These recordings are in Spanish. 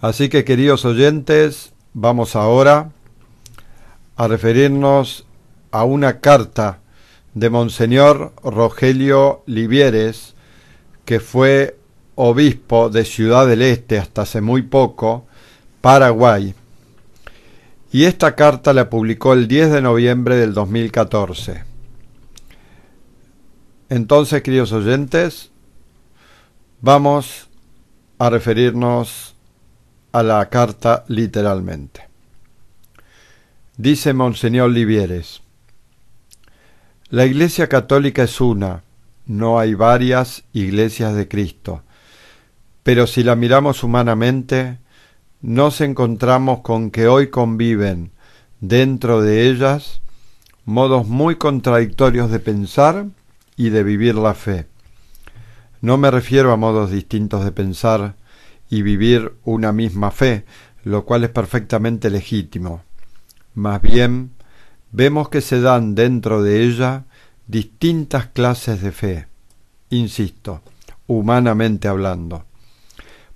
Así que, queridos oyentes, vamos ahora a referirnos a una carta de Monseñor Rogelio Livieres, que fue obispo de Ciudad del Este hasta hace muy poco, Paraguay. Y esta carta la publicó el 10 de noviembre del 2014. Entonces, queridos oyentes, vamos a referirnos a la carta literalmente. Dice Monseñor Livieres: la Iglesia Católica es una, no hay varias iglesias de Cristo, pero si la miramos humanamente, nos encontramos con que hoy conviven dentro de ellas modos muy contradictorios de pensar y de vivir la fe. No me refiero a modos distintos de pensar y vivir una misma fe, lo cual es perfectamente legítimo. Más bien, vemos que se dan dentro de ella distintas clases de fe, insisto, humanamente hablando,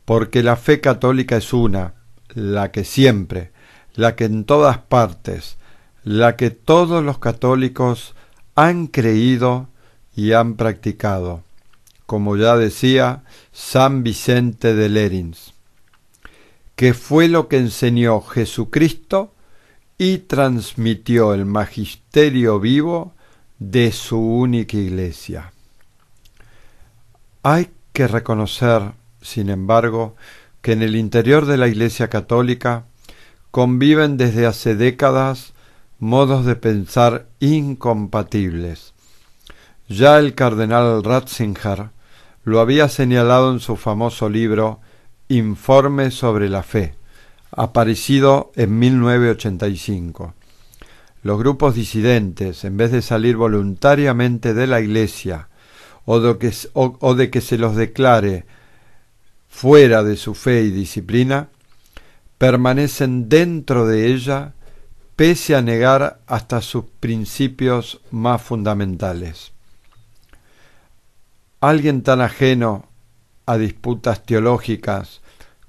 porque la fe católica es una, la que siempre, la que en todas partes, la que todos los católicos han creído y han practicado, como ya decía San Vicente de Lérins, que fue lo que enseñó Jesucristo y transmitió el magisterio vivo de su única iglesia. Hay que reconocer, sin embargo, que en el interior de la Iglesia Católica conviven desde hace décadas modos de pensar incompatibles. Ya el cardenal Ratzinger lo había señalado en su famoso libro Informe sobre la Fe, aparecido en 1985. Los grupos disidentes, en vez de salir voluntariamente de la Iglesia o de que se los declare fuera de su fe y disciplina, permanecen dentro de ella pese a negar hasta sus principios más fundamentales. Alguien tan ajeno a disputas teológicas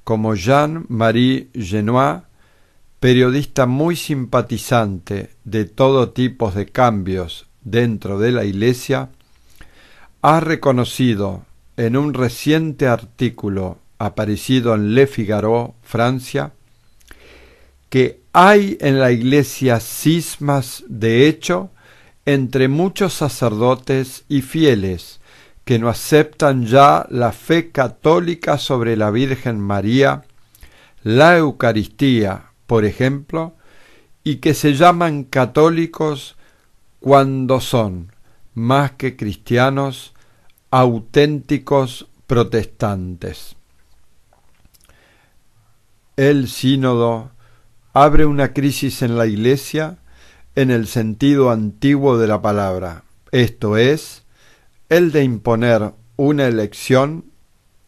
como Jean-Marie Genois, periodista muy simpatizante de todo tipo de cambios dentro de la Iglesia, ha reconocido en un reciente artículo aparecido en Le Figaro, Francia, que hay en la Iglesia cismas de hecho entre muchos sacerdotes y fieles que no aceptan ya la fe católica sobre la Virgen María, la Eucaristía, por ejemplo, y que se llaman católicos cuando son, más que cristianos, auténticos protestantes. El sínodo abre una crisis en la Iglesia en el sentido antiguo de la palabra, esto es, el de imponer una elección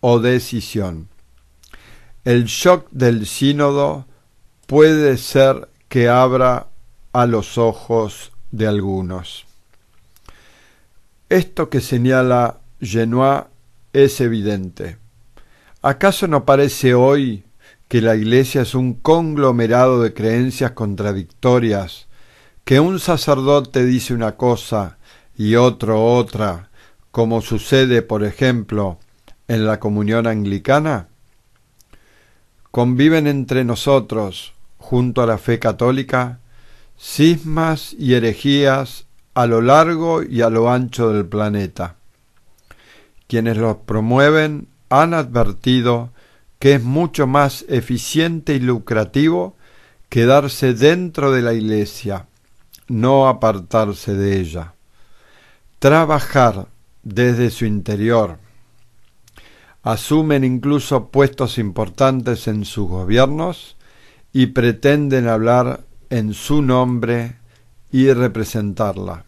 o decisión. El shock del sínodo puede ser que abra a los ojos de algunos. Esto que señala Genois es evidente. ¿Acaso no parece hoy que la Iglesia es un conglomerado de creencias contradictorias, que un sacerdote dice una cosa y otro otra, como sucede, por ejemplo, en la comunión anglicana? Conviven entre nosotros, junto a la fe católica, cismas y herejías a lo largo y a lo ancho del planeta. Quienes los promueven han advertido que es mucho más eficiente y lucrativo quedarse dentro de la Iglesia, no apartarse de ella. Trabajar desde su interior. Asumen incluso puestos importantes en sus gobiernos y pretenden hablar en su nombre y representarla.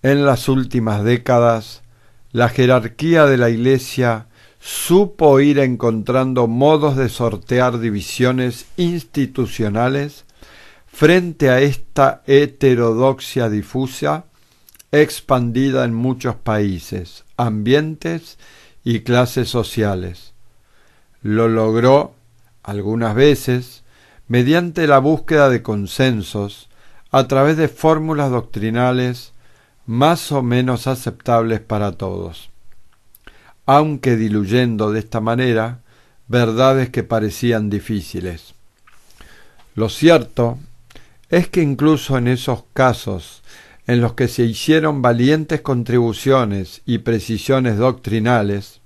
En las últimas décadas, la jerarquía de la Iglesia supo ir encontrando modos de sortear divisiones institucionales frente a esta heterodoxia difusa, expandida en muchos países, ambientes y clases sociales. Lo logró algunas veces, mediante la búsqueda de consensos a través de fórmulas doctrinales más o menos aceptables para todos, aunque diluyendo de esta manera verdades que parecían difíciles. Lo cierto es que incluso en esos casos en los que se hicieron valientes contribuciones y precisiones doctrinales,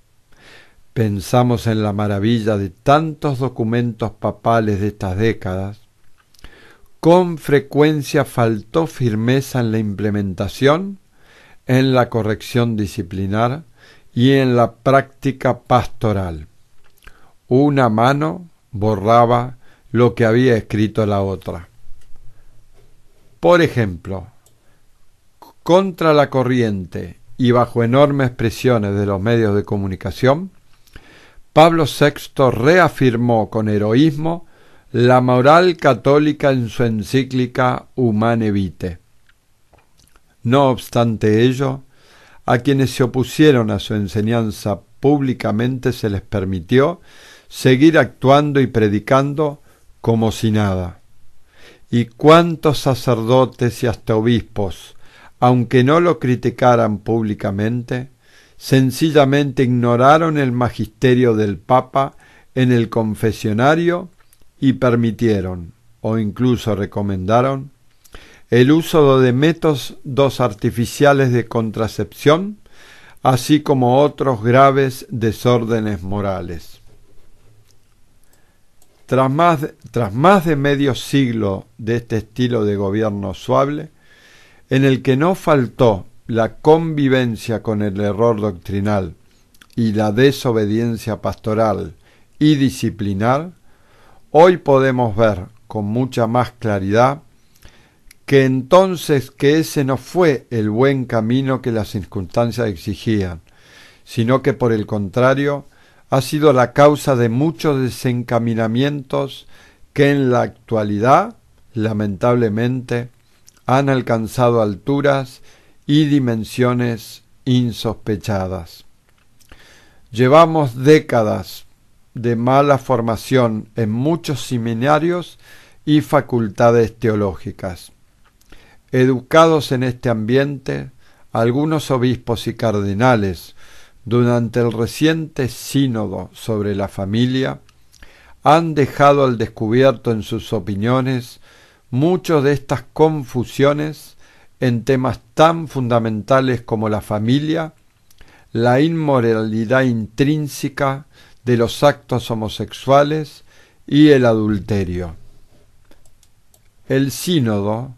pensamos en la maravilla de tantos documentos papales de estas décadas, con frecuencia faltó firmeza en la implementación, en la corrección disciplinar y en la práctica pastoral. Una mano borraba lo que había escrito la otra. Por ejemplo, contra la corriente y bajo enormes presiones de los medios de comunicación, Pablo VI reafirmó con heroísmo la moral católica en su encíclica Humane Vitae. No obstante ello, a quienes se opusieron a su enseñanza públicamente se les permitió seguir actuando y predicando como si nada. ¿Y cuántos sacerdotes y hasta obispos, aunque no lo criticaran públicamente, sencillamente ignoraron el magisterio del Papa en el confesionario y permitieron, o incluso recomendaron, el uso de métodos artificiales de contracepción, así como otros graves desórdenes morales? Tras más de medio siglo de este estilo de gobierno suave, en el que no faltó la convivencia con el error doctrinal y la desobediencia pastoral y disciplinar, hoy podemos ver con mucha más claridad que entonces que ese no fue el buen camino que las circunstancias exigían, sino que por el contrario ha sido la causa de muchos desencaminamientos que en la actualidad, lamentablemente, han alcanzado alturas y dimensiones insospechadas. Llevamos décadas de mala formación en muchos seminarios y facultades teológicas. Educados en este ambiente, algunos obispos y cardenales, durante el reciente sínodo sobre la familia, han dejado al descubierto en sus opiniones muchas de estas confusiones en temas tan fundamentales como la familia, la inmoralidad intrínseca de los actos homosexuales y el adulterio. El sínodo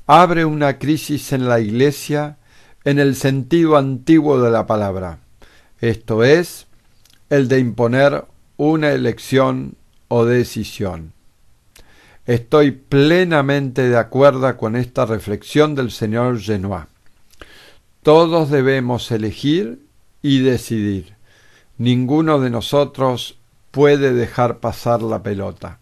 abre una crisis en la Iglesia en el sentido antiguo de la palabra, esto es, el de imponer una elección o decisión. Estoy plenamente de acuerdo con esta reflexión del señor Genois. Todos debemos elegir y decidir. Ninguno de nosotros puede dejar pasar la pelota.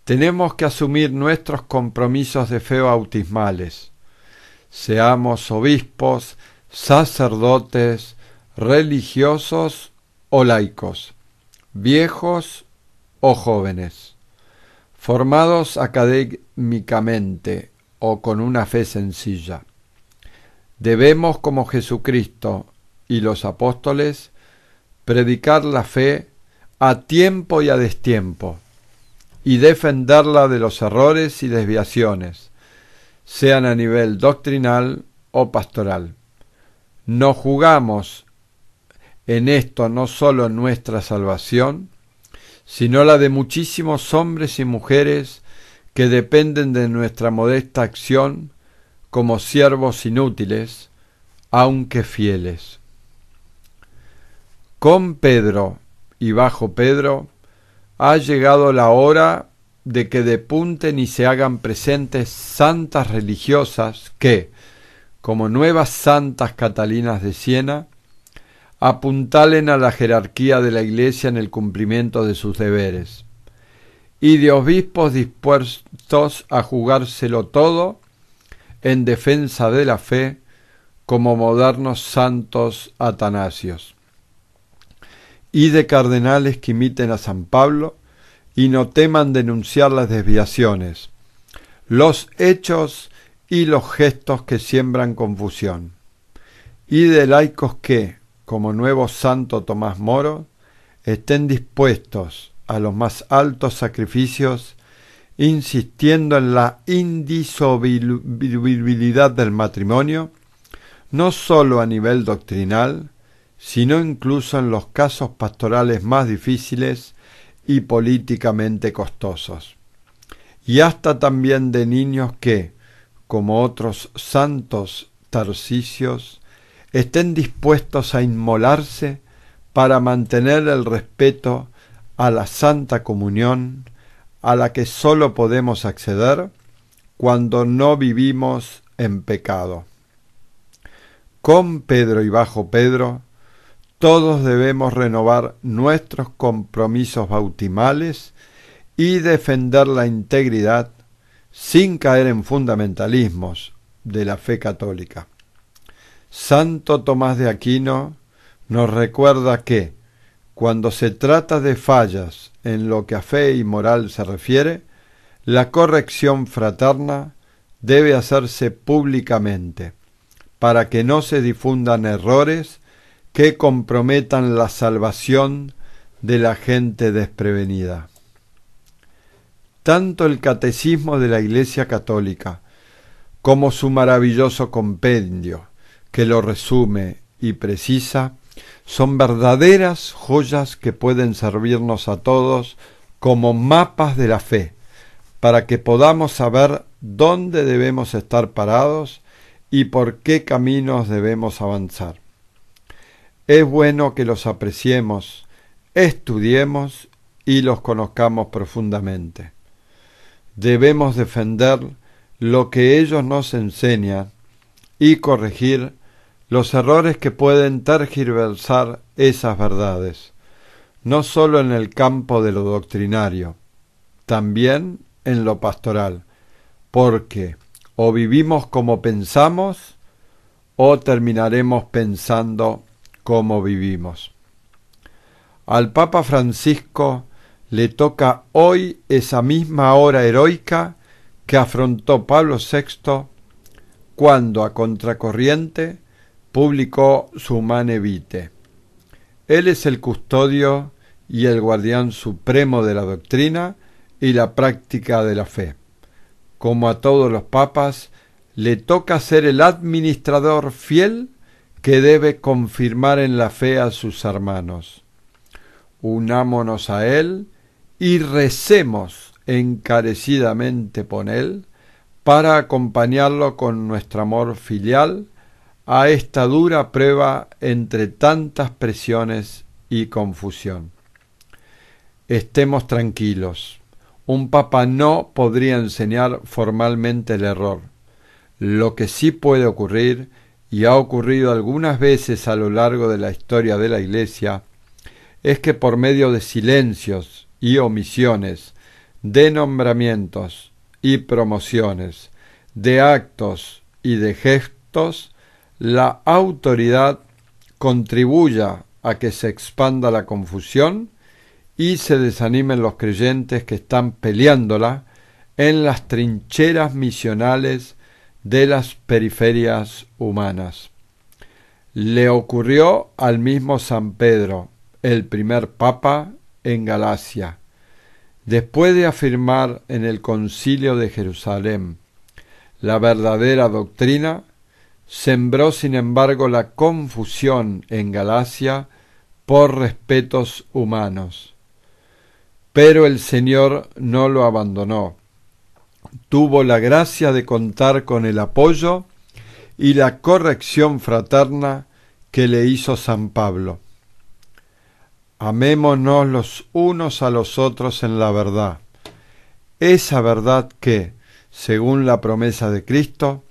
Tenemos que asumir nuestros compromisos de fe bautismales. Seamos obispos, sacerdotes, religiosos o laicos, viejos o jóvenes, formados académicamente o con una fe sencilla. Debemos, como Jesucristo y los apóstoles, predicar la fe a tiempo y a destiempo, y defenderla de los errores y desviaciones, sean a nivel doctrinal o pastoral. No jugamos en esto no solo nuestra salvación, sino la de muchísimos hombres y mujeres que dependen de nuestra modesta acción como siervos inútiles, aunque fieles. Con Pedro y bajo Pedro ha llegado la hora de que depunten y se hagan presentes santas religiosas que, como nuevas santas Catalinas de Siena, apuntalen a la jerarquía de la Iglesia en el cumplimiento de sus deberes, y de obispos dispuestos a jugárselo todo en defensa de la fe, como modernos santos Atanasios. y de cardenales que imiten a San Pablo y no teman denunciar las desviaciones, los hechos y los gestos que siembran confusión, y de laicos que, como nuevo santo Tomás Moro, estén dispuestos a los más altos sacrificios, insistiendo en la indisolubilidad del matrimonio, no sólo a nivel doctrinal, sino incluso en los casos pastorales más difíciles y políticamente costosos. Y hasta también de niños que, como otros santos Tarcisios, estén dispuestos a inmolarse para mantener el respeto a la Santa Comunión, a la que sólo podemos acceder cuando no vivimos en pecado. Con Pedro y bajo Pedro, todos debemos renovar nuestros compromisos bautismales y defender la integridad sin caer en fundamentalismos de la fe católica. Santo Tomás de Aquino nos recuerda que, cuando se trata de fallas en lo que a fe y moral se refiere, la corrección fraterna debe hacerse públicamente, para que no se difundan errores que comprometan la salvación de la gente desprevenida. Tanto el Catecismo de la Iglesia Católica como su maravilloso compendio, que lo resume y precisa, son verdaderas joyas que pueden servirnos a todos como mapas de la fe, para que podamos saber dónde debemos estar parados y por qué caminos debemos avanzar. Es bueno que los apreciemos, estudiemos y los conozcamos profundamente. Debemos defender lo que ellos nos enseñan y corregir los errores que pueden tergiversar esas verdades, no sólo en el campo de lo doctrinario, también en lo pastoral, porque o vivimos como pensamos o terminaremos pensando como vivimos. Al Papa Francisco le toca hoy esa misma hora heroica que afrontó Pablo VI cuando, a contracorriente, publicó su Humane Vitae. Él es el custodio y el guardián supremo de la doctrina y la práctica de la fe. Como a todos los papas, le toca ser el administrador fiel que debe confirmar en la fe a sus hermanos. Unámonos a él y recemos encarecidamente por él para acompañarlo con nuestro amor filial a esta dura prueba entre tantas presiones y confusión. Estemos tranquilos. Un papa no podría enseñar formalmente el error. Lo que sí puede ocurrir, y ha ocurrido algunas veces a lo largo de la historia de la Iglesia, es que por medio de silencios y omisiones, de nombramientos y promociones, de actos y de gestos, la autoridad contribuya a que se expanda la confusión y se desanimen los creyentes que están peleándola en las trincheras misionales de las periferias humanas. Le ocurrió al mismo San Pedro, el primer papa en Galacia. Después de afirmar en el Concilio de Jerusalén la verdadera doctrina, sembró sin embargo la confusión en Galacia por respetos humanos. Pero el Señor no lo abandonó. Tuvo la gracia de contar con el apoyo y la corrección fraterna que le hizo San Pablo. Amémonos los unos a los otros en la verdad, esa verdad que, según la promesa de Cristo,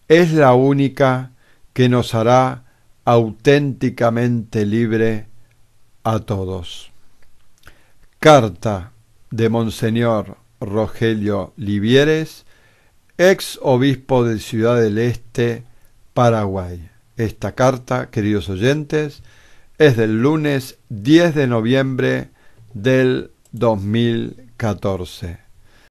es la única que nos hará auténticamente libre a todos. Carta de Monseñor Rogelio Livieres, ex obispo de Ciudad del Este, Paraguay. Esta carta, queridos oyentes, es del lunes 10 de noviembre del 2014.